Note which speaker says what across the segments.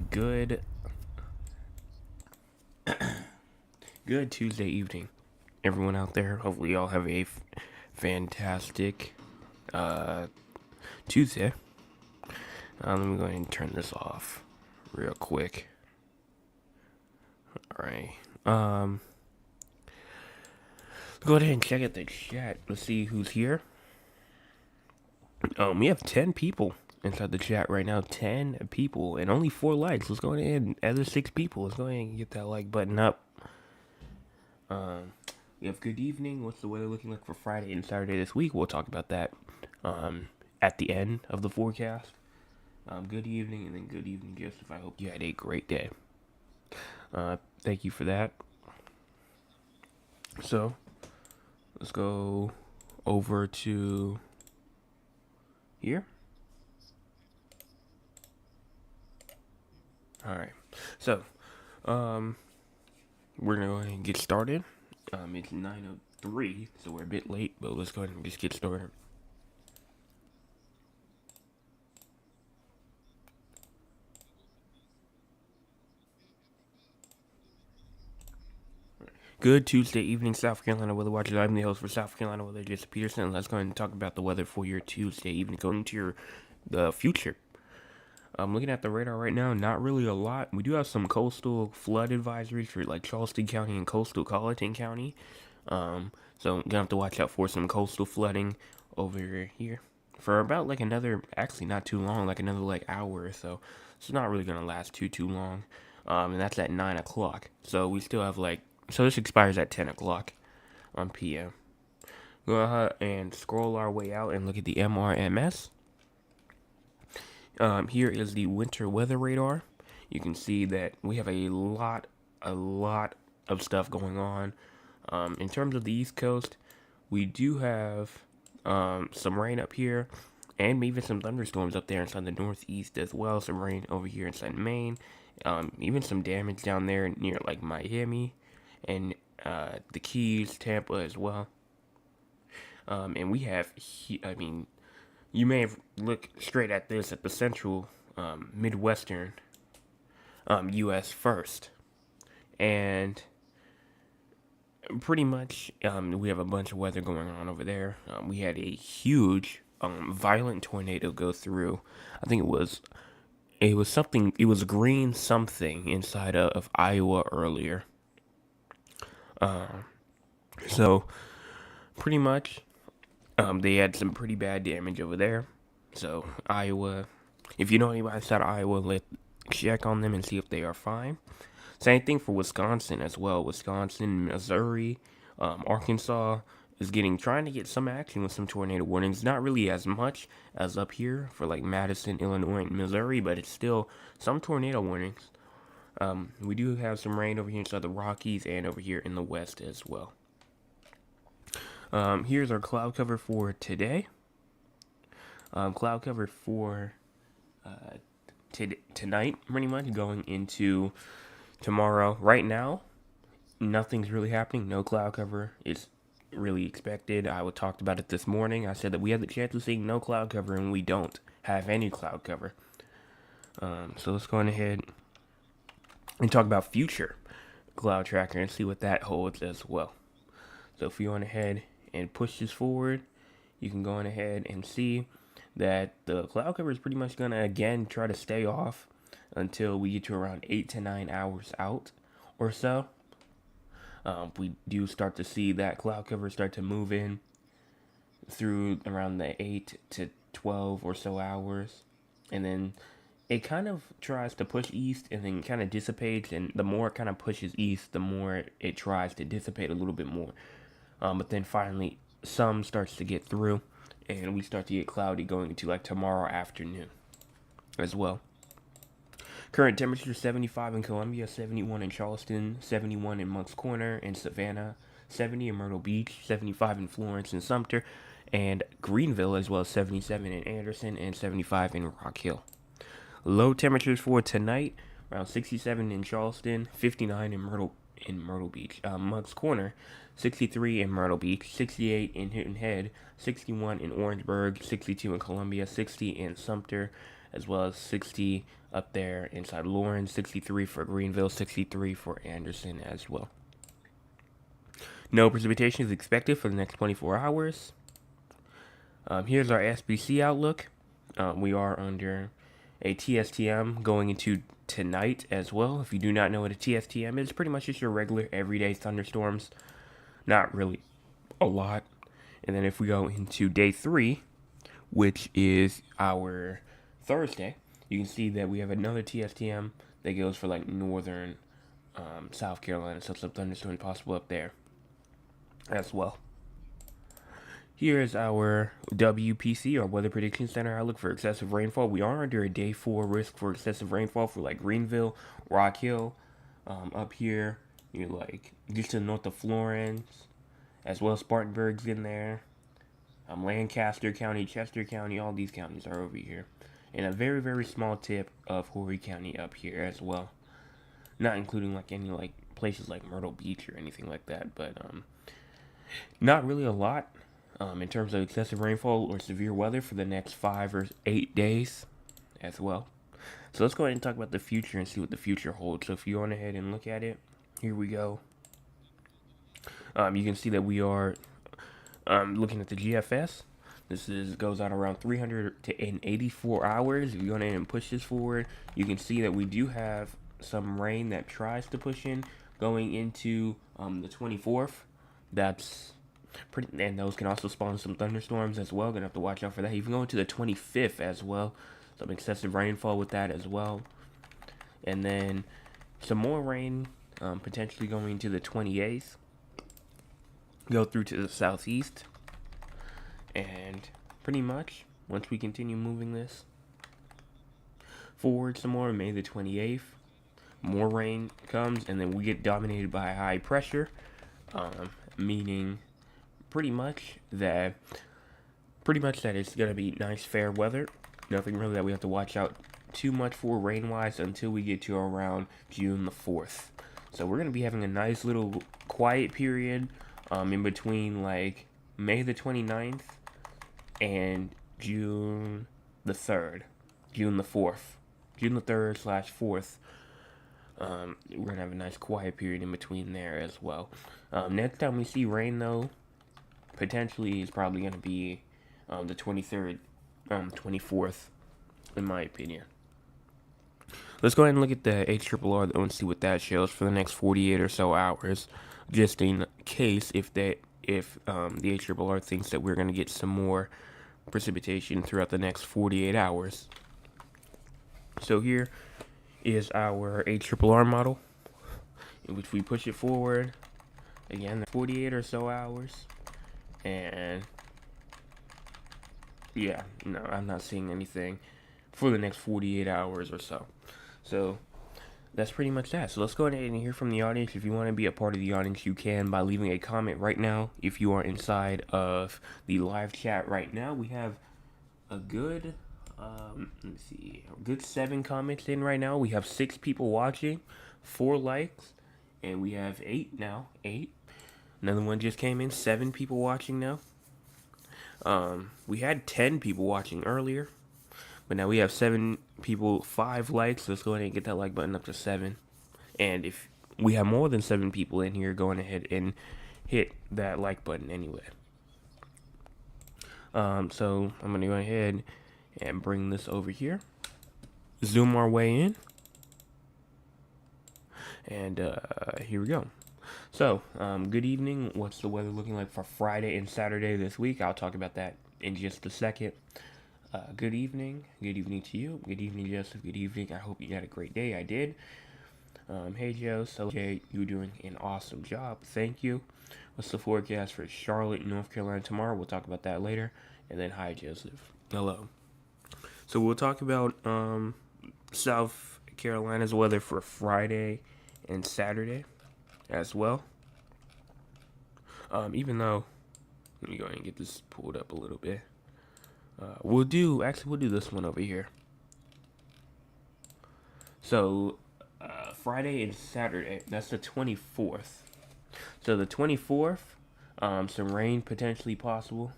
Speaker 1: Good good Tuesday evening, everyone out there. Hopefully, y'all have a fantastic uh, Tuesday. Let me go ahead and turn this off real quick. All right. Go ahead and check out the chat. Let's see who's here. We have 10 people inside the chat right now. 10 people and only 4 likes. Let's go ahead and other 6 people. Let's go ahead and get that like button up. We have good evening. What's the weather looking like for Friday and Saturday this week? We'll talk about that at the end of the forecast. Good evening, and then good evening, Joseph. I hope you had a great day. Thank you for that. So, let's go over to here. All right. So, we're gonna go ahead and get started. It's 9:03, so we're a bit late, but let's go ahead and just get started. Good Tuesday evening, South Carolina Weather Watchers. I'm the host for South Carolina Weather, Jesse Peterson. Let's go ahead and talk about the weather for your Tuesday evening, going to the future. I'm looking at the radar right now, not really a lot. We do have some coastal flood advisories for like Charleston County and coastal Colleton County. So gonna have to watch out for some coastal flooding over here for about like another, actually not too long, like another like hour or so. It's not really gonna last too long. And that's at 9 o'clock. So we still have like, so this expires at 10 o'clock on PM. Go ahead and scroll our way out and look at the MRMS. Here is the winter weather radar. You can see that we have a lot of stuff going on. In terms of the East Coast, we do have some rain up here, and even some thunderstorms up there inside the Northeast as well. Some rain over here inside Maine. Even some damage down there near like Miami and the Keys, Tampa as well. And we have, you may have looked straight at this at the central Midwestern U.S. first. And pretty much we have a bunch of weather going on over there. We had a huge violent tornado go through. I think it was something, it was green something inside of Iowa earlier. So pretty much they had some pretty bad damage over there. So Iowa, if you know anybody outside of Iowa, let check on them and see if they are fine. Same thing for Wisconsin as well. Wisconsin, Missouri, Arkansas is trying to get some action with some tornado warnings. Not really as much as up here for like Madison, Illinois, and Missouri, but it's still some tornado warnings. We do have some rain over here inside the Rockies and over here in the West as well. Here's our cloud cover for today. Cloud cover for tonight, pretty much going into tomorrow. Right now, nothing's really happening. No cloud cover is really expected. I talked about it this morning. I said that we have the chance of seeing no cloud cover, and we don't have any cloud cover. So let's go on ahead and talk about future cloud tracker and see what that holds as well. So if you want ahead and push this forward, you can go on ahead and see that the cloud cover is pretty much going to again try to stay off until we get to around 8 to 9 hours out or so. We do start to see that cloud cover start to move in through around the 8 to 12 or so hours, and then it kind of tries to push east and then kind of dissipates, and the more it kind of pushes east, the more it tries to dissipate a little bit more. But then finally, some starts to get through, and we start to get cloudy going into like tomorrow afternoon as well. Current temperature 75 in Columbia, 71 in Charleston, 71 in Moncks Corner and Savannah, 70 in Myrtle Beach, 75 in Florence and Sumter, and Greenville, as well as 77 in Anderson and 75 in Rock Hill. Low temperatures for tonight, around 67 in Charleston, 59 in Myrtle Beach. Moncks Corner, 63 in Myrtle Beach, 68 in Hilton Head, 61 in Orangeburg, 62 in Columbia, 60 in Sumter, as well as 60 up there inside Lawrence, 63 for Greenville, 63 for Anderson as well. No precipitation is expected for the next 24 hours. Here's our SPC outlook. We are under a TSTM going into tonight as well. If you do not know what a TSTM is, pretty much just your regular everyday thunderstorms. Not really a lot. And then if we go into day 3, which is our Thursday, you can see that we have another TSTM that goes for like northern South Carolina, so some thunderstorms possible up there as well. Here is our WPC, our Weather Prediction Center outlook for excessive rainfall. We are under a day 4 risk for excessive rainfall for like Greenville, Rock Hill, up here, you're like just to the north of Florence, as well as Spartanburg's in there. Lancaster County, Chester County, all these counties are over here. And a very, very small tip of Horry County up here as well. Not including like any like places like Myrtle Beach or anything like that, but not really a lot in terms of excessive rainfall or severe weather for the next 5 or 8 days as well. So let's go ahead and talk about the future and see what the future holds. So if you go on ahead and look at it, here we go. You can see that we are looking at the GFS. This goes out around 384 hours. If you go ahead and push this forward, you can see that we do have some rain that tries to push in going into the 24th. That's pretty, and those can also spawn some thunderstorms as well. Gonna have to watch out for that. Even going to the 25th as well. Some excessive rainfall with that as well. And then some more rain potentially going to the 28th. Go through to the southeast. And pretty much, once we continue moving this forward some more, May the 28th, more rain comes, and then we get dominated by high pressure, meaning pretty much that it's going to be nice, fair weather. Nothing really that we have to watch out too much for rain-wise until we get to around June the 4th. So we're going to be having a nice little quiet period in between like May the 29th and June the 3rd, June the 4th, June the 3rd / 4th. We're gonna have a nice quiet period in between there as well. Next time we see rain, though, potentially is probably gonna be the 23rd, 24th, in my opinion. Let's go ahead and look at the HRRR though and see what that shows for the next 48 or so hours, just in case if the HRRR thinks that we're gonna get some more precipitation throughout the next 48 hours. So here is our HRRR model, in which we push it forward again 48 or so hours, and yeah, no, I'm not seeing anything for the next 48 hours or so. So that's pretty much that. So let's go ahead and hear from the audience. If you want to be a part of the audience, you can by leaving a comment right now. If you are inside of the live chat right now, we have a good, let's see, a good 7 comments in right now. We have 6 people watching, 4 likes, and we have 8 now. 8. Another one just came in. 7 people watching now. We had 10 people watching earlier, but now we have 7 people, 5 likes. Let's go ahead and get that like button up to 7. And if we have more than 7 people in here, go ahead and hit that like button anyway. So I'm going to go ahead and bring this over here. Zoom our way in. And here we go. So, good evening. What's the weather looking like for Friday and Saturday this week? I'll talk about that in just a second. Good evening. Good evening to you. Good evening, Joseph. Good evening. I hope you had a great day. I did. Hey, Joe. So, Jay, you're doing an awesome job. Thank you. What's the forecast for Charlotte, North Carolina tomorrow? We'll talk about that later. And then, hi, Joseph. Hello. So, we'll talk about South Carolina's weather for Friday and Saturday as well. Even though, let me go ahead and get this pulled up a little bit. We'll do this one over here. So, Friday and Saturday, that's the 24th. So the 24th, some rain potentially possible.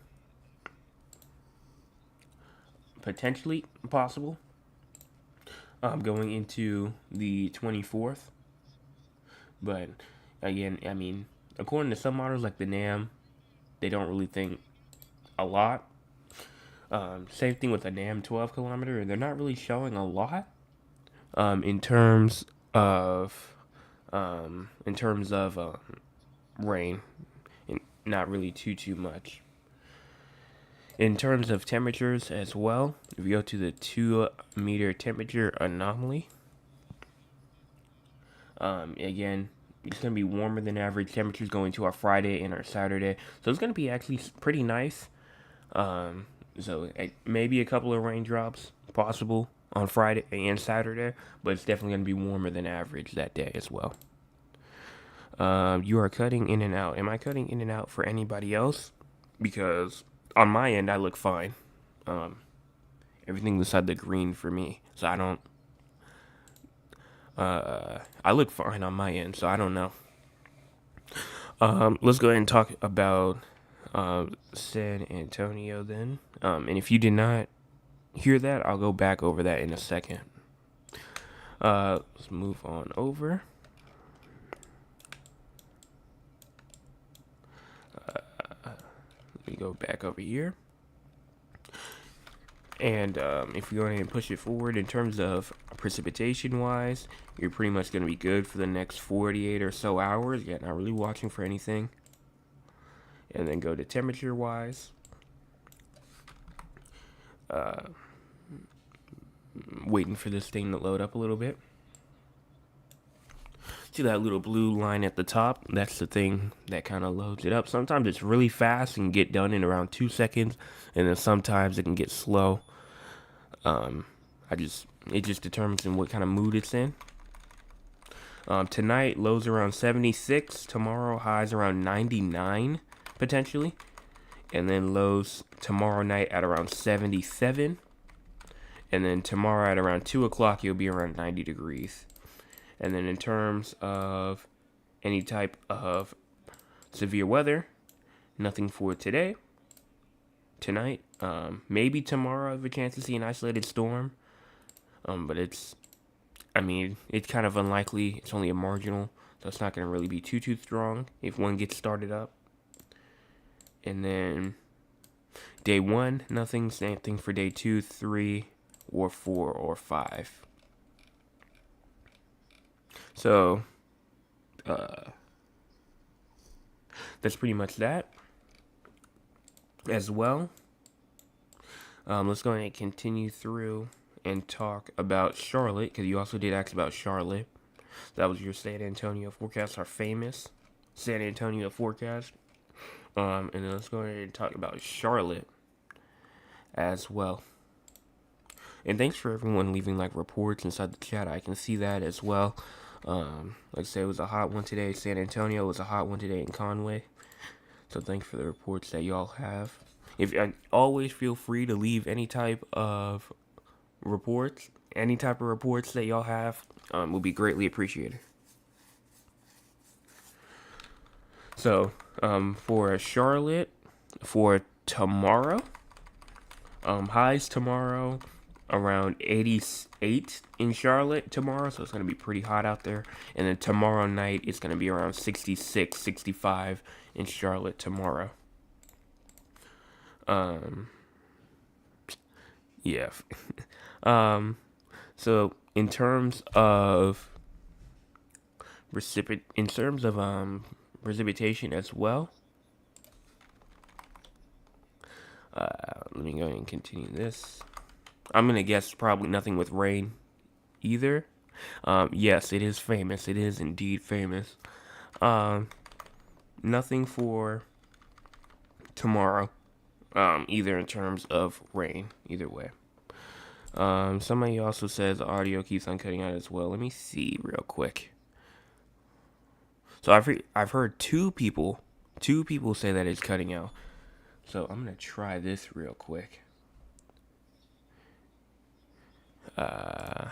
Speaker 1: going into the 24th. But again, I mean, according to some models like the NAM, they don't really think a lot. Same thing with the NAM 12 kilometer. They're not really showing a lot in terms of rain, and not really too much. In terms of temperatures as well, if you go to the 2-meter temperature anomaly, again, it's going to be warmer than average temperatures going to our Friday and our Saturday. So it's going to be actually pretty nice. So maybe a couple of raindrops possible on Friday and Saturday, but it's definitely going to be warmer than average that day as well. You are cutting in and out. Am I cutting in and out for anybody else? Because on my end, I look fine. Everything beside the green for me. So I don't. I look fine on my end, so I don't know. Let's go ahead and talk about San Antonio then. And if you did not hear that, I'll go back over that in a second. Let's move on over. Let me go back over here. And if you're going to push it forward in terms of precipitation wise, you're pretty much going to be good for the next 48 or so hours. You're not really watching for anything. And then go to temperature wise. Waiting for this thing to load up a little bit. See that little blue line at the top? That's the thing that kind of loads it up. Sometimes it's really fast and get done in around 2 seconds, and then sometimes it can get slow. It just determines in what kind of mood it's in. Tonight lows around 76. Tomorrow highs around 99 potentially, and then lows tomorrow night at around 77. And then tomorrow at around 2 o'clock you'll be around 90 degrees. And then in terms of any type of severe weather, nothing for today, tonight, maybe tomorrow I have a chance to see an isolated storm. But it's kind of unlikely. It's only a marginal, so it's not going to really be too strong if one gets started up. And then day 1, nothing. Same thing for day 2, 3, or 4, or 5. So, that's pretty much that. As well, let's go ahead and continue through and talk about Charlotte, because you also did ask about Charlotte. That was your San Antonio forecast, our famous San Antonio forecast. And then let's go ahead and talk about Charlotte as well. And thanks for everyone leaving reports inside the chat. I can see that as well. Like I said, it was a hot one today. San Antonio was a hot one today in Conway. So thanks for the reports that y'all have. Always feel free to leave any type of reports. Any type of reports that y'all have will be greatly appreciated. So for Charlotte, for tomorrow, highs tomorrow around 88 in Charlotte tomorrow, so it's going to be pretty hot out there. And then tomorrow night, it's going to be around 66, 65 in Charlotte tomorrow. Yeah. So in terms of precipitation as well, let me go ahead and continue this. I'm going to guess probably nothing with rain either. Yes, it is famous. It is indeed famous. Nothing for tomorrow, either in terms of rain, either way. Somebody also says audio keeps on cutting out as well. Let me see real quick. So I've heard two people say that it's cutting out. So I'm going to try this real quick. I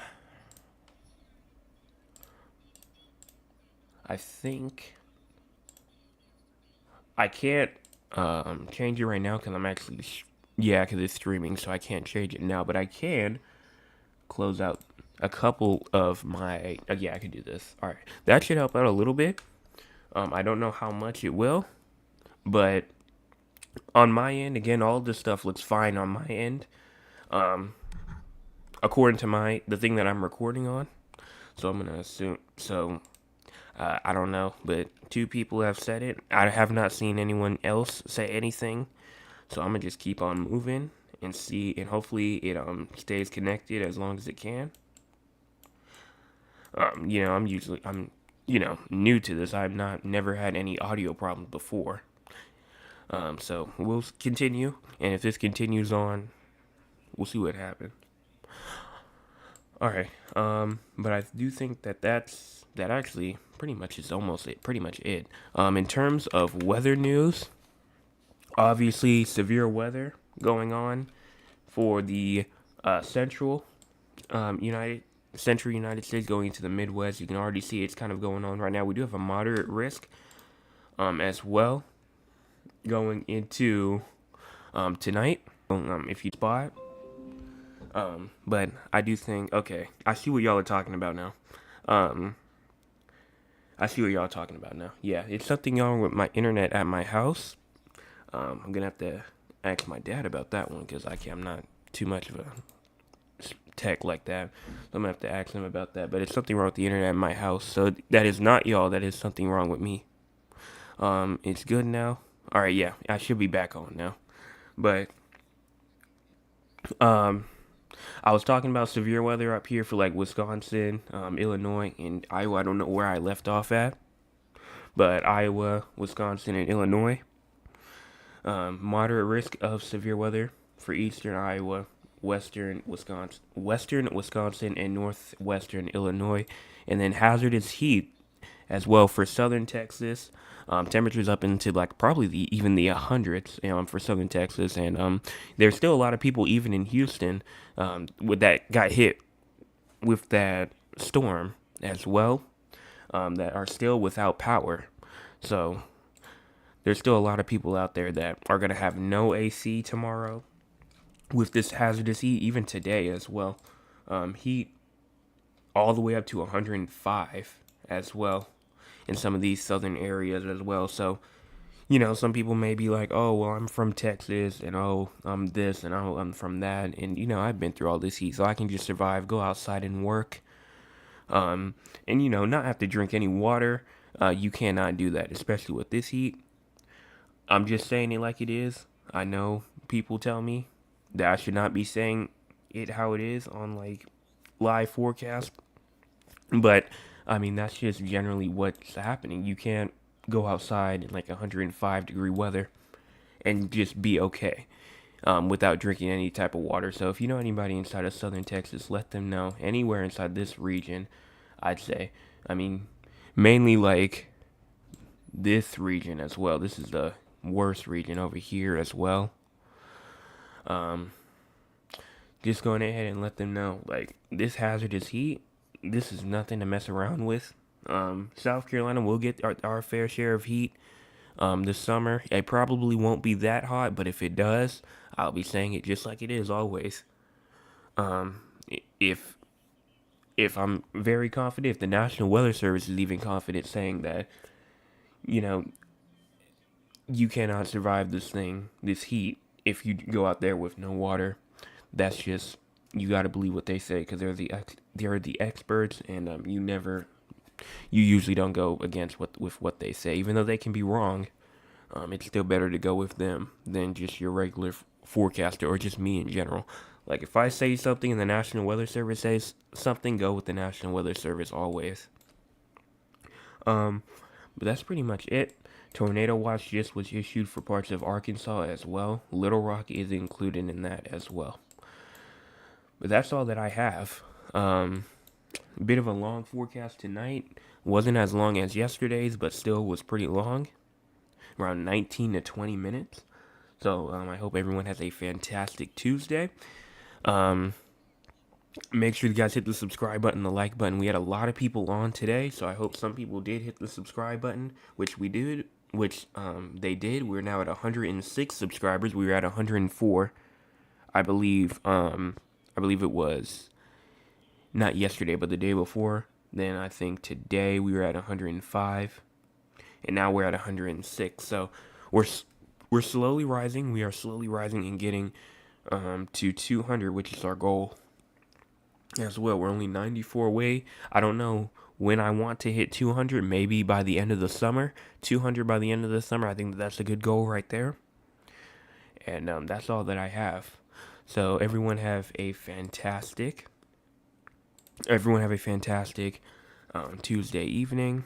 Speaker 1: think I can't change it right now because I'm because it's streaming, so I can't change it now. But I can close out a couple of my yeah, I can do this. All right, that should help out a little bit. I don't know how much it will, but on my end, again, all this stuff looks fine on my end. Um, according to the thing that I'm recording on. So I'm gonna assume. So I don't know, but two people have said it. I have not seen anyone else say anything. So I'm gonna just keep on moving and see, and hopefully it stays connected as long as it can. I'm new to this. I've not never had any audio problems before. So we'll continue, and if this continues on, we'll see what happens. All right. But I do think that actually pretty much is almost it. Pretty much it. In terms of weather news, obviously severe weather going on for the central central United States going into the Midwest. You can already see it's kind of going on right now. We do have a moderate risk as well going into tonight. If you spot. But I do think, okay, I see what y'all are talking about now. Um, I see what y'all are talking about now. Yeah, it's something wrong with my internet at my house. I'm gonna have to ask my dad about that one because I'm not too much of a tech like that. So I'm gonna have to ask him about that. But it's something wrong with the internet at my house. So that is not y'all. That is something wrong with me. It's good now. All right, yeah, I should be back on now. But um, I was talking about severe weather up here for like Wisconsin, Illinois, and Iowa. I don't know where I left off at, but Iowa, Wisconsin, and Illinois. Moderate risk of severe weather for eastern Iowa, western Wisconsin, and northwestern Illinois, and then hazardous heat as well for southern Texas. Temperatures up into like probably even the hundreds for southern Texas, and there's still a lot of people even in Houston with that got hit with that storm as well that are still without power. So there's still a lot of people out there that are gonna have no AC tomorrow with this hazardous heat, even today as well. Heat all the way up to 105 as well in some of these southern areas as well. So, some people may be like, oh, well, I'm from Texas, and oh, I'm this, and oh, I'm from that. And, I've been through all this heat, so I can just survive, go outside and work, and, not have to drink any water. You cannot do that, especially with this heat. I'm just saying it like it is. I know people tell me that I should not be saying it how it is on, like, live forecast. But I mean, that's just generally what's happening. You can't go outside in like 105-degree weather and just be okay without drinking any type of water. So if you know anybody inside of southern Texas, let them know. Anywhere inside this region, I'd say. I mean, mainly like this region as well. This is the worst region over here as well. Just going ahead and let them know, like, this hazardous heat, this is nothing to mess around with. South Carolina will get our fair share of heat this summer. It probably won't be that hot, but if it does, I'll be saying it just like it is always. Um, if I'm very confident, if the National Weather Service is even confident saying that, you know, you cannot survive this heat, if you go out there with no water. That's just, you got to believe what they say because they're the experts, and you usually don't go against what they say, even though they can be wrong. It's still better to go with them than just your regular forecaster or just me in general. Like, if I say something and the National Weather Service says something, go with the National Weather Service always. But that's pretty much it. Tornado watch just was issued for parts of Arkansas as well. Little Rock is included in that as well. But that's all that I have. A bit of a long forecast tonight. Wasn't as long as yesterday's, but still was pretty long. Around 19 to 20 minutes. So I hope everyone has a fantastic Tuesday. Make sure you guys hit the subscribe button, the like button. We had a lot of people on today, so I hope some people did hit the subscribe button, which we did, they did. We're now at 106 subscribers. We were at 104, I believe. I believe it was not yesterday, but the day before. Then I think today we were at 105, and now we're at 106. So we're we're slowly rising. We are slowly rising and getting to 200, which is our goal as well. We're only 94 away. I don't know when I want to hit 200. Maybe by the end of the summer. 200 by the end of the summer. I think that's a good goal right there. And that's all that I have. So everyone have a fantastic Tuesday evening,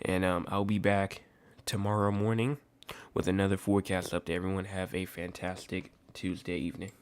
Speaker 1: and I'll be back tomorrow morning with another forecast update. Everyone have a fantastic Tuesday evening.